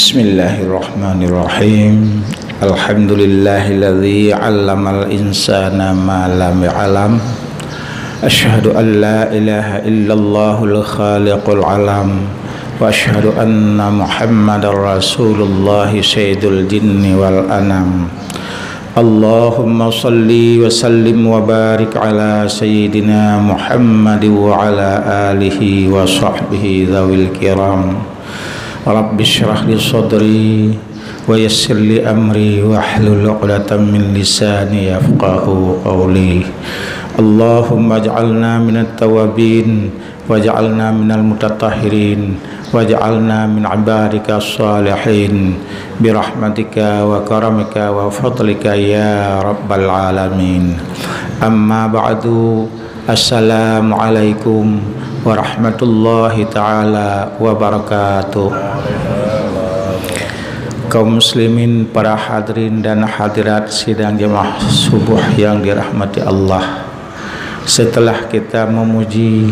Bismillahirrahmanirrahim. Alhamdulillahilladzi 'allamal insana ma lam ya'lam. Asyhadu an la ilaha illallahul khaliqul alam wa asyhadu anna Muhammadar Rasulullah sayyidul jinni wal anam. Allahumma salli wa sallim wa barik ala sayyidina Muhammad wa ala alihi wa sahbihi dzawil kiram. Rabbi syrah li sadri wa yassir li amri wa hlul 'uqdatam min lisani yafqahu qawli. Allahumma ij'alna minat tawabin waj'alna minal mutatahhirin waj'alna min 'ibadika shalihin birahmatika wa karamika wa fadlika ya rabbal alamin. Amma ba'du. Assalamualaikum warahmatullahi ta'ala wabarakatuh. Kaum muslimin, para hadirin dan hadirat sidang jemaah subuh yang dirahmati Allah, setelah kita memuji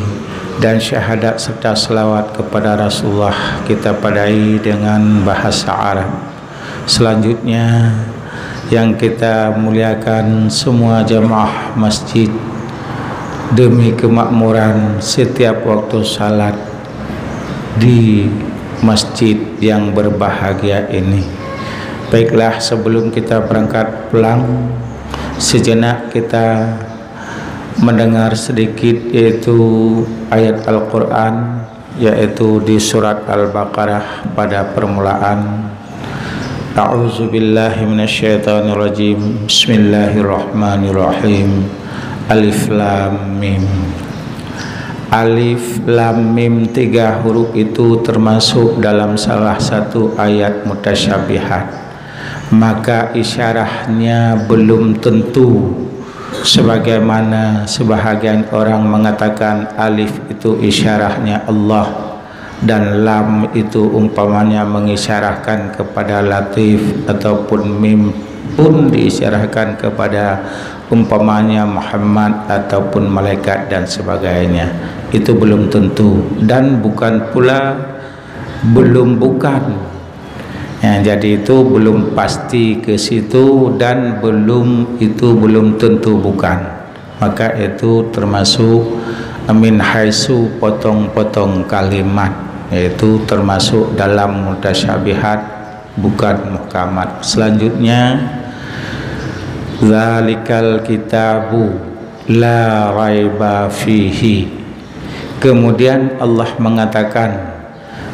dan syahadat serta selawat kepada Rasulullah, kita padai dengan bahasa Arab. Selanjutnya yang kita muliakan semua jemaah masjid demi kemakmuran setiap waktu salat di masjid yang berbahagia ini. Baiklah, sebelum kita berangkat pulang, sejenak kita mendengar sedikit yaitu ayat Al-Quran, yaitu di surat Al-Baqarah pada permulaan. A'udzubillahi minasyaitonirrajim. Bismillahirrahmanirrahim. Alif Lam Mim. Alif Lam Mim, 3 huruf itu termasuk dalam salah satu ayat mutasyabihat, maka isyarahnya belum tentu sebagaimana sebahagian orang mengatakan alif itu isyarahnya Allah dan lam itu umpamanya mengisyarahkan kepada latif, ataupun mim pun diisyarahkan kepada umpamanya Muhammad ataupun malaikat dan sebagainya. Itu belum tentu dan bukan pula bukan ya, jadi itu belum pasti ke situ dan belum tentu bukan, maka itu termasuk min haitsu potong-potong kalimat, yaitu termasuk dalam mutasyabihat, bukan muhkamat. Selanjutnya, zalikal kitabu la raiba fihi. Kemudian Allah mengatakan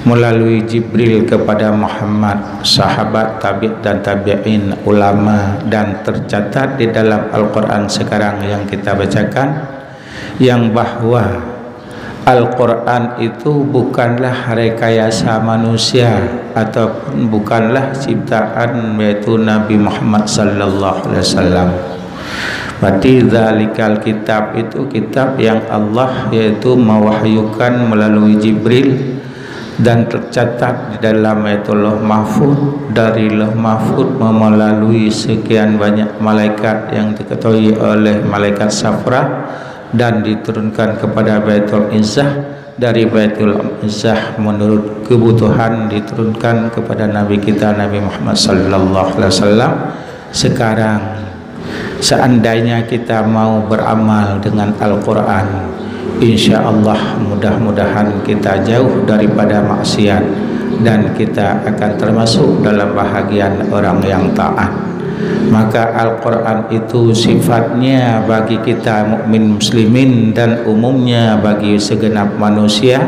melalui Jibril kepada Muhammad, sahabat, tabi' dan tabi'in, ulama, dan tercatat di dalam Al-Quran sekarang yang kita bacakan, yang bahwa Al-Quran itu bukanlah rekayasa manusia ataupun bukanlah ciptaan yaitu Nabi Muhammad sallallahu alaihi wasallam. Berarti zalikal kitab itu kitab yang Allah yaitu mewahyukan melalui Jibril dan tercatat di dalam yaitu Lauh Mahfuz, dari Lauh Mahfuz melalui sekian banyak malaikat yang diketahui oleh malaikat Safra dan diturunkan kepada Baitul Izzah, dari Baitul Izzah menurut kebutuhan diturunkan kepada Nabi kita Nabi Muhammad sallallahu alaihi wasallam. Sekarang seandainya kita mau beramal dengan Al-Quran, insya Allah mudah-mudahan kita jauh daripada maksiat dan kita akan termasuk dalam bahagian orang yang taat. Maka Al-Quran itu sifatnya bagi kita mukmin muslimin dan umumnya bagi segenap manusia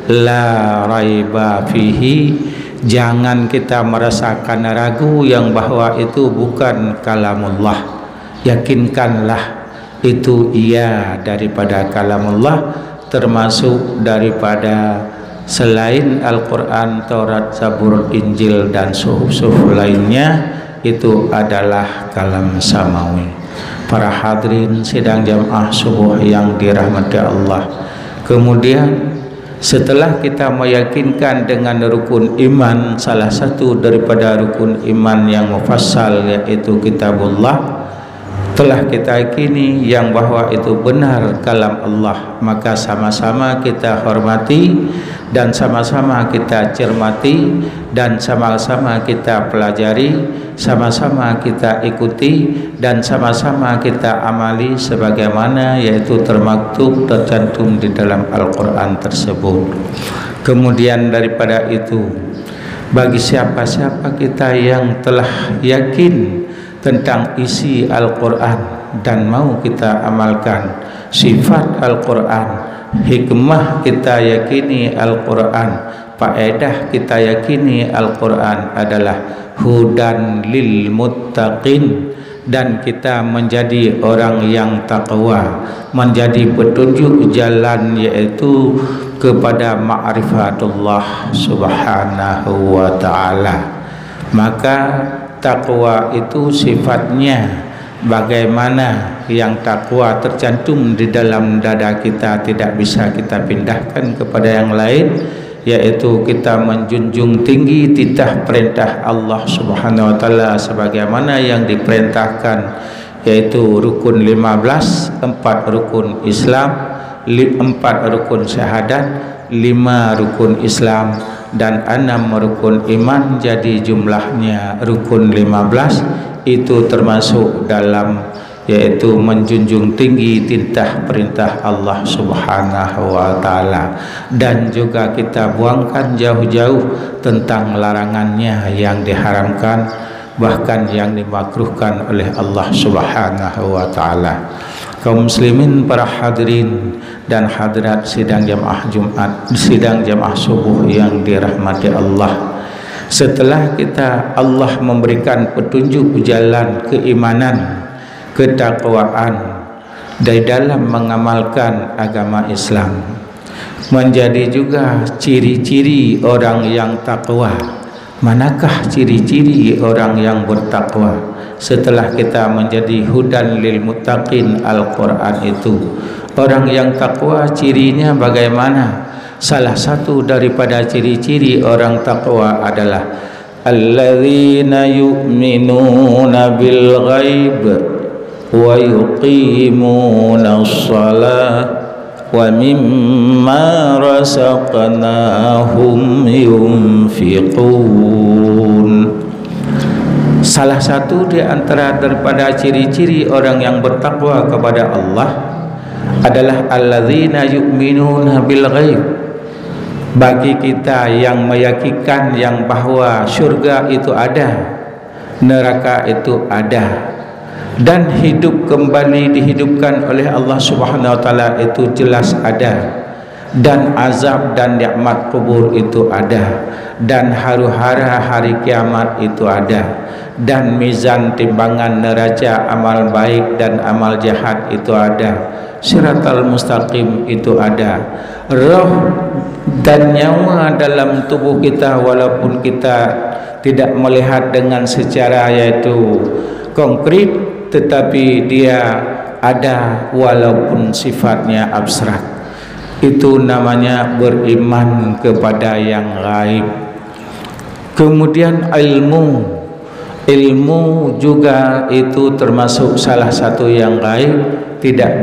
la raiba fihi. Jangan kita merasakan ragu yang bahwa itu bukan kalamullah. Yakinkanlah itu ia daripada kalamullah, termasuk daripada selain Al-Quran, Taurat, Zabur, Injil dan suhuf-suhuf lainnya, itu adalah kalam samawi. Para hadirin sidang jamaah subuh yang dirahmati Allah, kemudian setelah kita meyakinkan dengan rukun iman, salah satu daripada rukun iman yang mufassal yaitu kitabullah, telah kita yakini yang bahwa itu benar kalam Allah, maka sama-sama kita hormati dan sama-sama kita cermati dan sama-sama kita pelajari, sama-sama kita ikuti dan sama-sama kita amali sebagaimana yaitu termaktub tercantum di dalam Al-Quran tersebut. Kemudian daripada itu, bagi siapa-siapa kita yang telah yakin tentang isi Al-Quran dan mau kita amalkan sifat Al-Quran, hikmah kita yakini Al-Quran, faedah kita yakini Al-Quran adalah hudan lil muttaqin, dan kita menjadi orang yang takwa, menjadi petunjuk jalan yaitu kepada ma'rifatullah subhanahu wa ta'ala. Maka takwa itu sifatnya bagaimana yang takwa tercantum di dalam dada kita, tidak bisa kita pindahkan kepada yang lain, yaitu kita menjunjung tinggi titah perintah Allah Subhanahu wa taala sebagaimana yang diperintahkan, yaitu rukun 15, 4 rukun Islam, 4 rukun syahadat, 5 rukun Islam dan 6 rukun iman. Jadi jumlahnya rukun 15 itu termasuk dalam yaitu menjunjung tinggi titah perintah Allah Subhanahu wa taala, dan juga kita buangkan jauh-jauh tentang larangannya yang diharamkan, bahkan yang dimakruhkan oleh Allah Subhanahu wa taala. Kaum muslimin, para hadirin dan hadirat sidang jamaah Jumat, sidang jamaah subuh yang dirahmati Allah. Setelah kita Allah memberikan petunjuk jalan keimanan, ketakwaan dari dalam mengamalkan agama Islam, menjadi juga ciri-ciri orang yang takwa. Manakah ciri-ciri orang yang bertakwa? Setelah kita menjadi hudan lil muttaqin Al-Quran itu, orang yang takwa cirinya bagaimana? Salah satu daripada ciri-ciri orang takwa adalah alladzina yu'minuna bil ghaib wa yuqimuna as-salah wa mimma razaqnahum yunfiqun. Salah satu di antara daripada ciri-ciri orang yang bertakwa kepada Allah adalah alladzina yu'minuna bil ghaib. Bagi kita yang meyakinkan yang bahwa syurga itu ada, neraka itu ada, dan hidup kembali dihidupkan oleh Allah Subhanahu wa taala itu jelas ada, dan azab dan nikmat kubur itu ada, dan haru-hara hari kiamat itu ada, dan mizan timbangan neraca amal baik dan amal jahat itu ada, siratal mustaqim itu ada, roh dan nyawa dalam tubuh kita walaupun kita tidak melihat dengan secara yaitu konkret, tetapi dia ada walaupun sifatnya abstrak. Itu namanya beriman kepada yang gaib. Kemudian ilmu juga itu termasuk salah satu yang gaib, tidak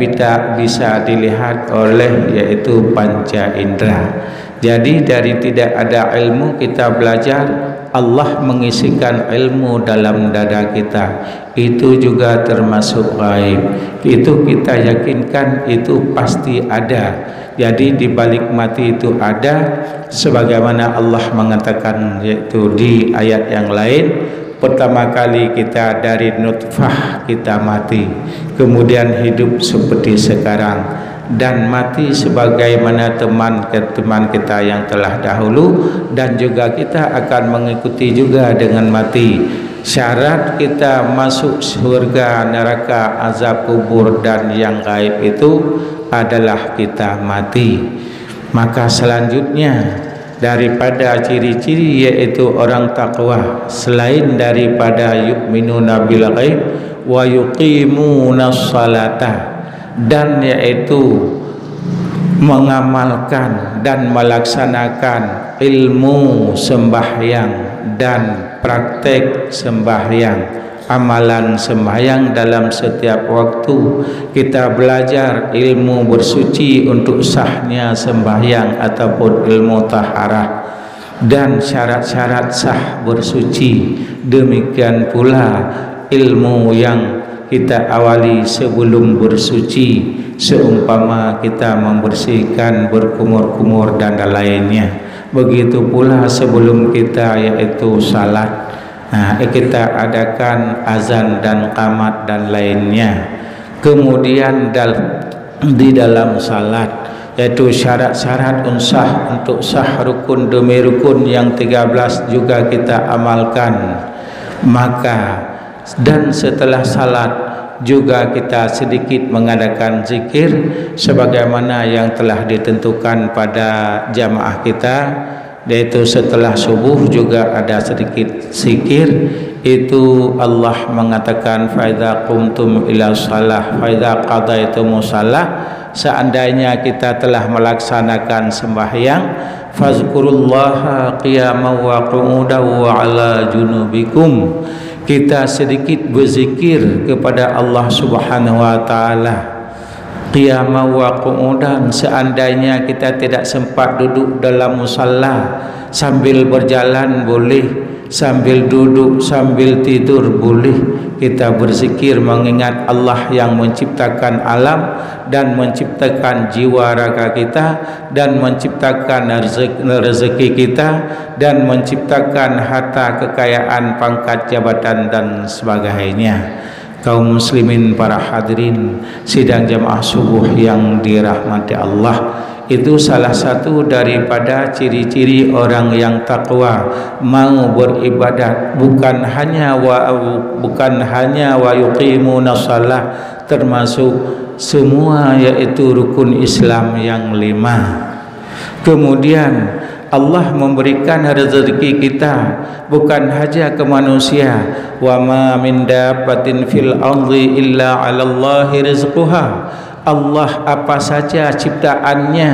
bisa dilihat oleh yaitu panca indera. Jadi dari tidak ada ilmu kita belajar, Allah mengisikan ilmu dalam dada kita, itu juga termasuk gaib. Itu kita yakinkan itu pasti ada. Jadi di balik mati itu ada, sebagaimana Allah mengatakan yaitu di ayat yang lain, pertama kali kita dari nutfah kita mati, kemudian hidup seperti sekarang, dan mati sebagaimana teman kita yang telah dahulu, dan juga kita akan mengikuti juga dengan mati. Syarat kita masuk surga, neraka, azab kubur dan yang gaib itu adalah kita mati. Maka selanjutnya daripada ciri-ciri yaitu orang takwa, selain daripada yu'minuna bil ghaib wa yuqimuna sholata, dan yaitu mengamalkan dan melaksanakan ilmu sembahyang dan praktek sembahyang, amalan sembahyang dalam setiap waktu. Kita belajar ilmu bersuci untuk sahnya sembahyang ataupun ilmu taharah dan syarat-syarat sah bersuci. Demikian pula ilmu yang kita awali sebelum bersuci, seumpama kita membersihkan berkumur-kumur dan lainnya. Begitu pula sebelum kita yaitu salat, kita adakan azan dan qamat dan lainnya. Kemudian di dalam salat, yaitu syarat-syarat untuk sah rukun demi rukun yang 13 juga kita amalkan. Maka dan setelah salat juga kita sedikit mengadakan zikir sebagaimana yang telah ditentukan pada jamaah kita, yaitu setelah subuh juga ada sedikit zikir. Itu Allah mengatakan fa idza qumtum ila shalah fa idza qadaytumus shalah, seandainya kita telah melaksanakan sembahyang, fazkurullaha qiyaman wa qu'udan wa ala junubikum, kita sedikit berzikir kepada Allah Subhanahu wa taala qiyaman wa qu'udan, seandainya kita tidak sempat duduk dalam musalla, sambil berjalan boleh, sambil duduk, sambil tidur boleh, kita berzikir mengingat Allah yang menciptakan alam dan menciptakan jiwa raga kita dan menciptakan rezeki kita dan menciptakan harta kekayaan, pangkat jabatan dan sebagainya. Kaum muslimin para hadirin sidang jamaah subuh yang dirahmati Allah, itu salah satu daripada ciri-ciri orang yang takwa, mau beribadat, bukan hanya wa yuqimuna shalah, termasuk semua yaitu rukun Islam yang 5. Kemudian Allah memberikan rezeki kita bukan hanya ke manusia, wa ma min dabbatin fil ardi illa 'alallahi rizquha. Allah apa saja ciptaannya,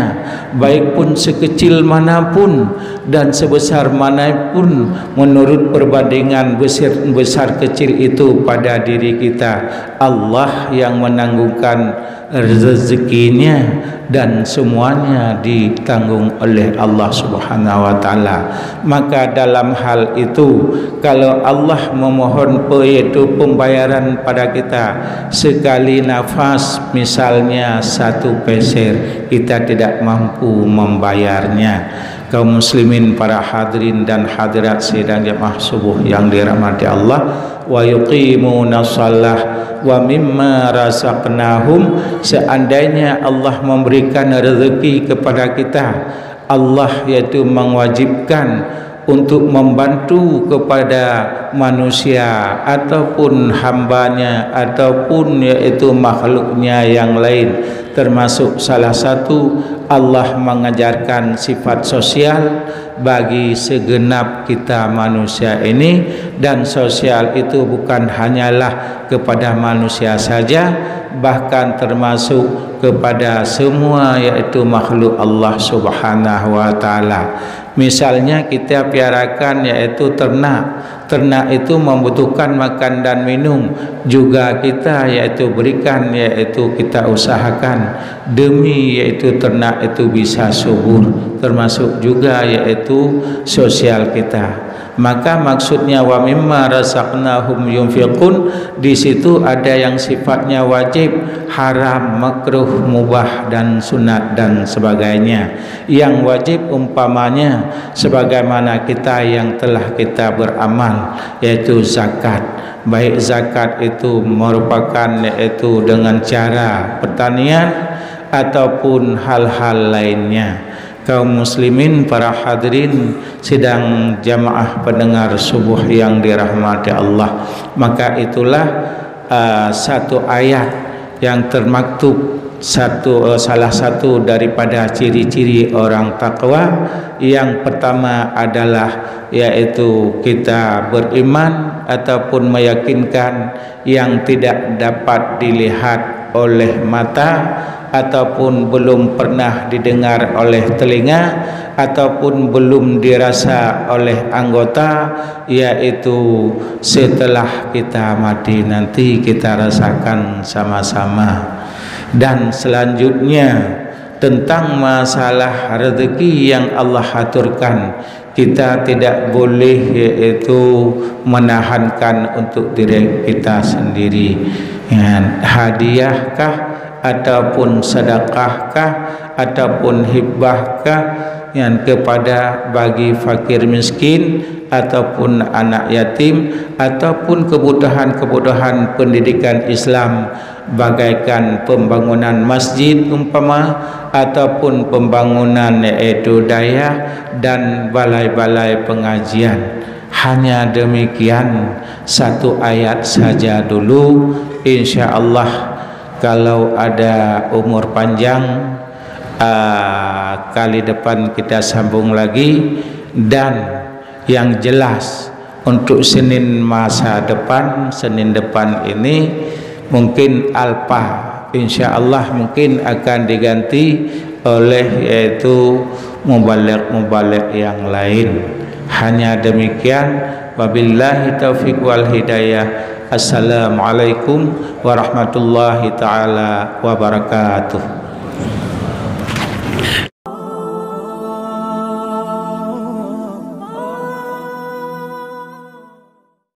baik pun sekecil manapun dan sebesar manapun, menurut perbandingan besar kecil itu pada diri kita, Allah yang menanggungkan rezekinya dan semuanya ditanggung oleh Allah Subhanahu wa taala. Maka dalam hal itu, kalau Allah memohon yaitu pembayaran pada kita sekali nafas, misalnya 1 peser, kita tidak mampu membayarnya. Kaum muslimin para hadirin dan hadirat sidang jamaah subuh yang dirahmati Allah, wa yuqimuna shalah wa mimma razaqnahum, seandainya Allah memberikan rezeki kepada kita, Allah yaitu mewajibkan untuk membantu kepada manusia ataupun hambanya ataupun yaitu makhluknya yang lain, termasuk salah satu Allah mengajarkan sifat sosial bagi segenap kita manusia ini, dan sosial itu bukan hanyalah kepada manusia saja, bahkan termasuk kepada semua yaitu makhluk Allah Subhanahu wa taala. Misalnya kita piarakan yaitu ternak itu membutuhkan makan dan minum, juga kita yaitu berikan, yaitu kita usahakan demi yaitu ternak itu bisa subur, termasuk juga yaitu sosial kita. Maka maksudnya wa mimma razaqnahum yunfiqun, di situ ada yang sifatnya wajib, haram, makruh, mubah dan sunat dan sebagainya. Yang wajib umpamanya sebagaimana kita yang telah kita beramal, yaitu zakat. Baik zakat itu merupakan yaitu dengan cara pertanian ataupun hal-hal lainnya. Kaum muslimin para hadirin sidang jamaah pendengar subuh yang dirahmati Allah, maka itulah satu ayat yang termaktub, salah satu daripada ciri-ciri orang takwa. Yang pertama adalah yaitu kita beriman ataupun meyakinkan yang tidak dapat dilihat oleh mata ataupun belum pernah didengar oleh telinga ataupun belum dirasa oleh anggota, yaitu setelah kita mati nanti kita rasakan sama-sama. Dan selanjutnya tentang masalah rezeki yang Allah aturkan, kita tidak boleh yaitu menahankan untuk diri kita sendiri. Hadiahkah ataupun sedekahkah ataupun hibahkah yang kepada bagi fakir miskin ataupun anak yatim ataupun kebutuhan-kebutuhan pendidikan Islam, bagaikan pembangunan masjid umpama ataupun pembangunan yaitu daya dan balai-balai pengajian. Hanya demikian, satu ayat saja dulu, insya-Allah kalau ada umur panjang kali depan kita sambung lagi. Dan yang jelas untuk Senin masa depan, Senin depan ini mungkin alpa insya-Allah mungkin akan diganti oleh yaitu mubaligh yang lain. Hanya demikian, wabillahi taufiq wal hidayah. Assalamualaikum warahmatullahi taala wabarakatuh.